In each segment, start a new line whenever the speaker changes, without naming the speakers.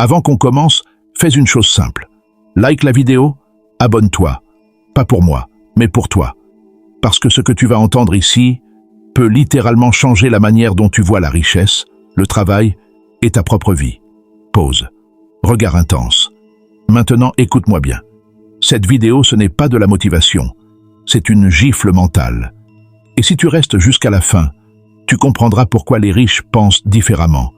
Avant qu'on commence, fais une chose simple. Like la vidéo, abonne-toi. Pas pour moi, mais pour toi. Parce que ce que tu vas entendre ici peut littéralement changer la manière dont tu vois la richesse, le travail et ta propre vie. Pause. Regard intense. Maintenant, écoute-moi bien. Cette vidéo, ce n'est pas de la motivation. C'est une gifle mentale. Et si tu restes jusqu'à la fin, tu comprendras pourquoi les riches pensent différemment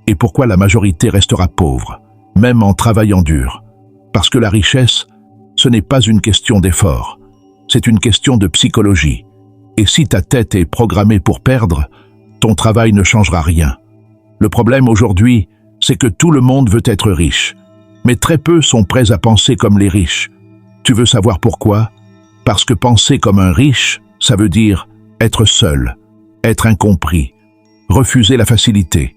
et pourquoi la majorité restera pauvre, même en travaillant dur. Parce que la richesse, ce n'est pas une question d'effort, c'est une question de psychologie. Et si ta tête est programmée pour perdre, ton travail ne changera rien. Le problème aujourd'hui, c'est que tout le monde veut être riche, mais très peu sont prêts à penser comme les riches. Tu veux savoir pourquoi? Parce que penser comme un riche, ça veut dire être seul, être incompris, refuser la facilité,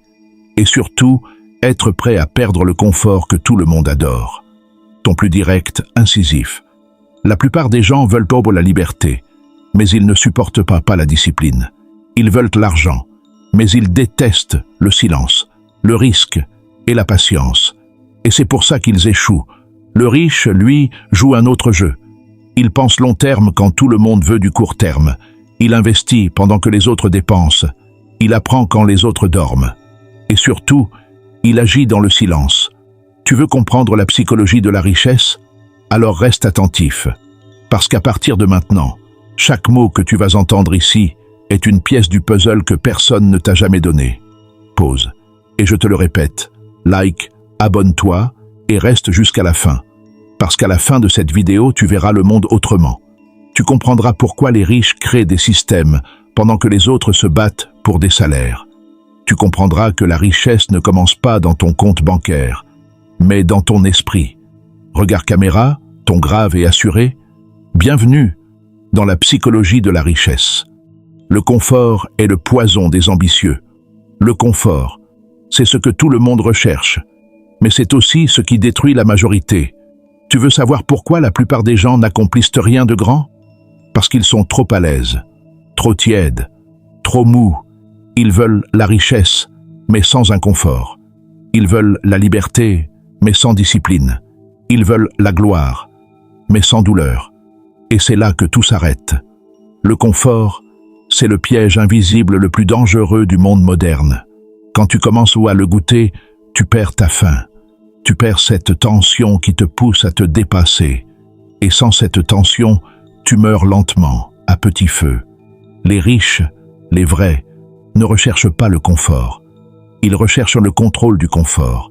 et surtout, être prêt à perdre le confort que tout le monde adore. Ton plus direct, incisif. La plupart des gens veulent la liberté, mais ils ne supportent pas la discipline. Ils veulent l'argent, mais ils détestent le silence, le risque et la patience. Et c'est pour ça qu'ils échouent. Le riche, lui, joue un autre jeu. Il pense long terme quand tout le monde veut du court terme. Il investit pendant que les autres dépensent. Il apprend quand les autres dorment. Et surtout, il agit dans le silence. Tu veux comprendre la psychologie de la richesse? Alors reste attentif. Parce qu'à partir de maintenant, chaque mot que tu vas entendre ici est une pièce du puzzle que personne ne t'a jamais donné. Pause. Et je te le répète, like, abonne-toi et reste jusqu'à la fin. Parce qu'à la fin de cette vidéo, tu verras le monde autrement. Tu comprendras pourquoi les riches créent des systèmes pendant que les autres se battent pour des salaires. Tu comprendras que la richesse ne commence pas dans ton compte bancaire, mais dans ton esprit. Regard caméra, ton grave et assuré. Bienvenue dans la psychologie de la richesse. Le confort est le poison des ambitieux. Le confort, c'est ce que tout le monde recherche, mais c'est aussi ce qui détruit la majorité. Tu veux savoir pourquoi la plupart des gens n'accomplissent rien de grand? Parce qu'ils sont trop à l'aise, trop tièdes, trop mous. Ils veulent la richesse, mais sans inconfort. Ils veulent la liberté, mais sans discipline. Ils veulent la gloire, mais sans douleur. Et c'est là que tout s'arrête. Le confort, c'est le piège invisible le plus dangereux du monde moderne. Quand tu commences à le goûter, tu perds ta faim. Tu perds cette tension qui te pousse à te dépasser. Et sans cette tension, tu meurs lentement, à petit feu. Les riches, les vrais, ne recherchent pas le confort. Ils recherchent le contrôle du confort.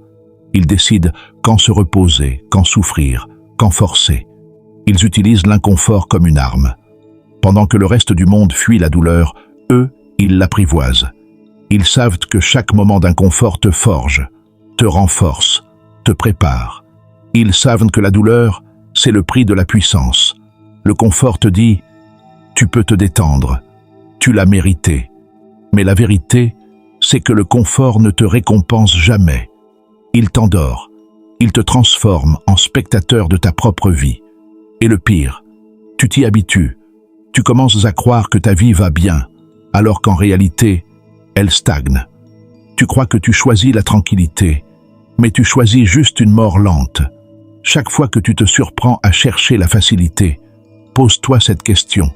Ils décident quand se reposer, quand souffrir, quand forcer. Ils utilisent l'inconfort comme une arme. Pendant que le reste du monde fuit la douleur, eux, ils l'apprivoisent. Ils savent que chaque moment d'inconfort te forge, te renforce, te prépare. Ils savent que la douleur, c'est le prix de la puissance. Le confort te dit, tu peux te détendre, tu l'as mérité. Mais la vérité, c'est que le confort ne te récompense jamais. Il t'endort, il te transforme en spectateur de ta propre vie. Et le pire, tu t'y habitues. Tu commences à croire que ta vie va bien, alors qu'en réalité, elle stagne. Tu crois que tu choisis la tranquillité, mais tu choisis juste une mort lente. Chaque fois que tu te surprends à chercher la facilité, pose-toi cette question.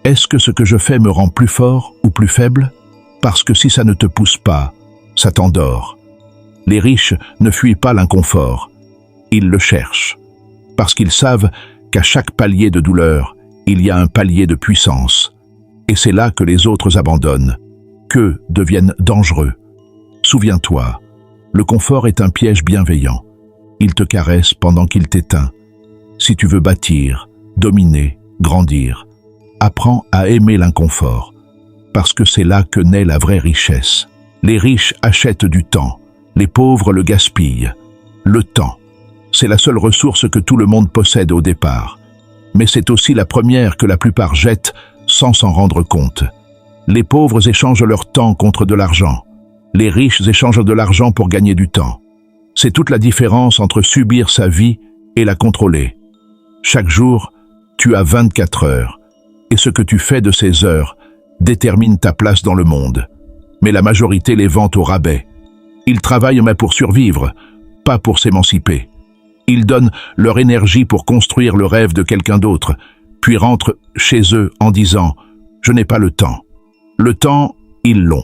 Est-ce que ce que je fais me rend plus fort ou plus faible? Parce que si ça ne te pousse pas, ça t'endort. Les riches ne fuient pas l'inconfort, ils le cherchent. Parce qu'ils savent qu'à chaque palier de douleur, il y a un palier de puissance. Et c'est là que les autres abandonnent, qu'eux deviennent dangereux. Souviens-toi, le confort est un piège bienveillant. Il te caresse pendant qu'il t'éteint. Si tu veux bâtir, dominer, grandir, apprends à aimer l'inconfort, parce que c'est là que naît la vraie richesse. Les riches achètent du temps, les pauvres le gaspillent. Le temps, c'est la seule ressource que tout le monde possède au départ. Mais c'est aussi la première que la plupart jettent sans s'en rendre compte. Les pauvres échangent leur temps contre de l'argent. Les riches échangent de l'argent pour gagner du temps. C'est toute la différence entre subir sa vie et la contrôler. Chaque jour, tu as 24 heures, et ce que tu fais de ces heures détermine ta place dans le monde. Mais la majorité les vend au rabais. Ils travaillent mais pour survivre, pas pour s'émanciper. Ils donnent leur énergie pour construire le rêve de quelqu'un d'autre, puis rentrent chez eux en disant « Je n'ai pas le temps ». Le temps, ils l'ont,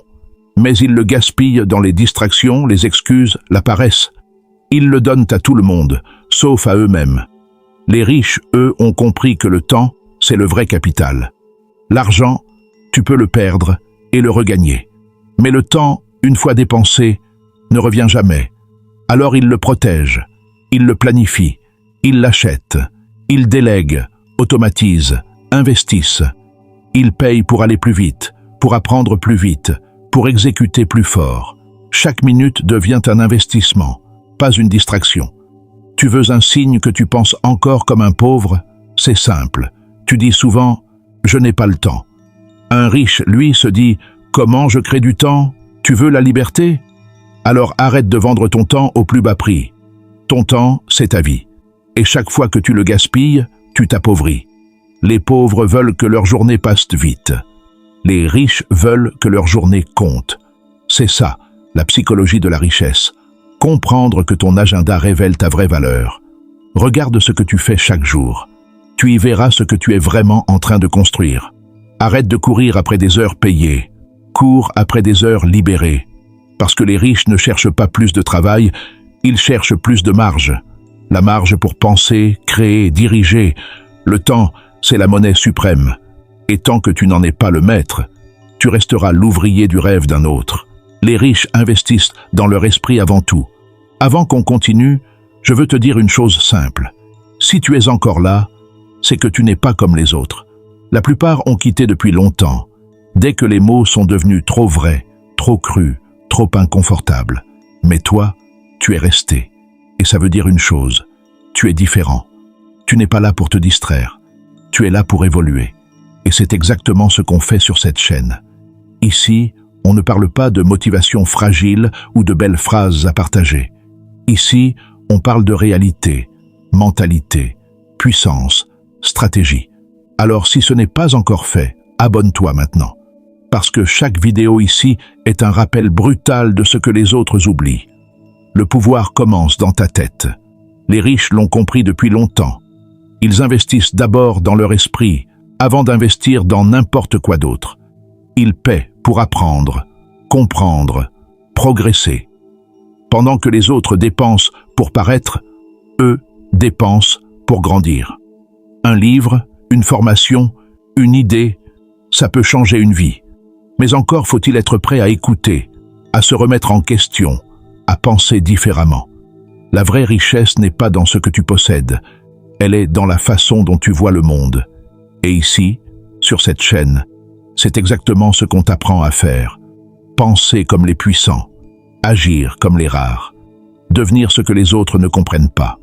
mais ils le gaspillent dans les distractions, les excuses, la paresse. Ils le donnent à tout le monde, sauf à eux-mêmes. Les riches, eux, ont compris que le temps, c'est le vrai capital. L'argent, tu peux le perdre et le regagner. Mais le temps, une fois dépensé, ne revient jamais. Alors ils le protègent, ils le planifient, ils l'achètent, ils délèguent, automatisent, investissent. Ils payent pour aller plus vite, pour apprendre plus vite, pour exécuter plus fort. Chaque minute devient un investissement, pas une distraction. Tu veux un signe que tu penses encore comme un pauvre? C'est simple. Tu dis souvent « je n'ai pas le temps ». Un riche, lui, se dit « comment je crée du temps? Tu veux la liberté? Alors arrête de vendre ton temps au plus bas prix. Ton temps, c'est ta vie. Et chaque fois que tu le gaspilles, tu t'appauvris. Les pauvres veulent que leur journée passe vite. Les riches veulent que leur journée compte. C'est ça, la psychologie de la richesse. Comprendre que ton agenda révèle ta vraie valeur. Regarde ce que tu fais chaque jour. Tu y verras ce que tu es vraiment en train de construire. Arrête de courir après des heures payées. Cours après des heures libérées. Parce que les riches ne cherchent pas plus de travail, ils cherchent plus de marge. La marge pour penser, créer, diriger. Le temps, c'est la monnaie suprême. Et tant que tu n'en es pas le maître, tu resteras l'ouvrier du rêve d'un autre. Les riches investissent dans leur esprit avant tout. Avant qu'on continue, je veux te dire une chose simple. Si tu es encore là, c'est que tu n'es pas comme les autres. La plupart ont quitté depuis longtemps, dès que les mots sont devenus trop vrais, trop crus, trop inconfortables. Mais toi, tu es resté. Et ça veut dire une chose, tu es différent. Tu n'es pas là pour te distraire. Tu es là pour évoluer. Et c'est exactement ce qu'on fait sur cette chaîne. Ici, on ne parle pas de motivation fragile ou de belles phrases à partager. Ici, on parle de réalité, mentalité, puissance, stratégie. Alors si ce n'est pas encore fait, abonne-toi maintenant. Parce que chaque vidéo ici est un rappel brutal de ce que les autres oublient. Le pouvoir commence dans ta tête. Les riches l'ont compris depuis longtemps. Ils investissent d'abord dans leur esprit, avant d'investir dans n'importe quoi d'autre. Ils paient pour apprendre, comprendre, progresser. Pendant que les autres dépensent pour paraître, eux dépensent pour grandir. Un livre, une formation, une idée, ça peut changer une vie. Mais encore faut-il être prêt à écouter, à se remettre en question, à penser différemment. La vraie richesse n'est pas dans ce que tu possèdes, elle est dans la façon dont tu vois le monde. Et ici, sur cette chaîne, c'est exactement ce qu'on t'apprend à faire. Penser comme les puissants, agir comme les rares, devenir ce que les autres ne comprennent pas.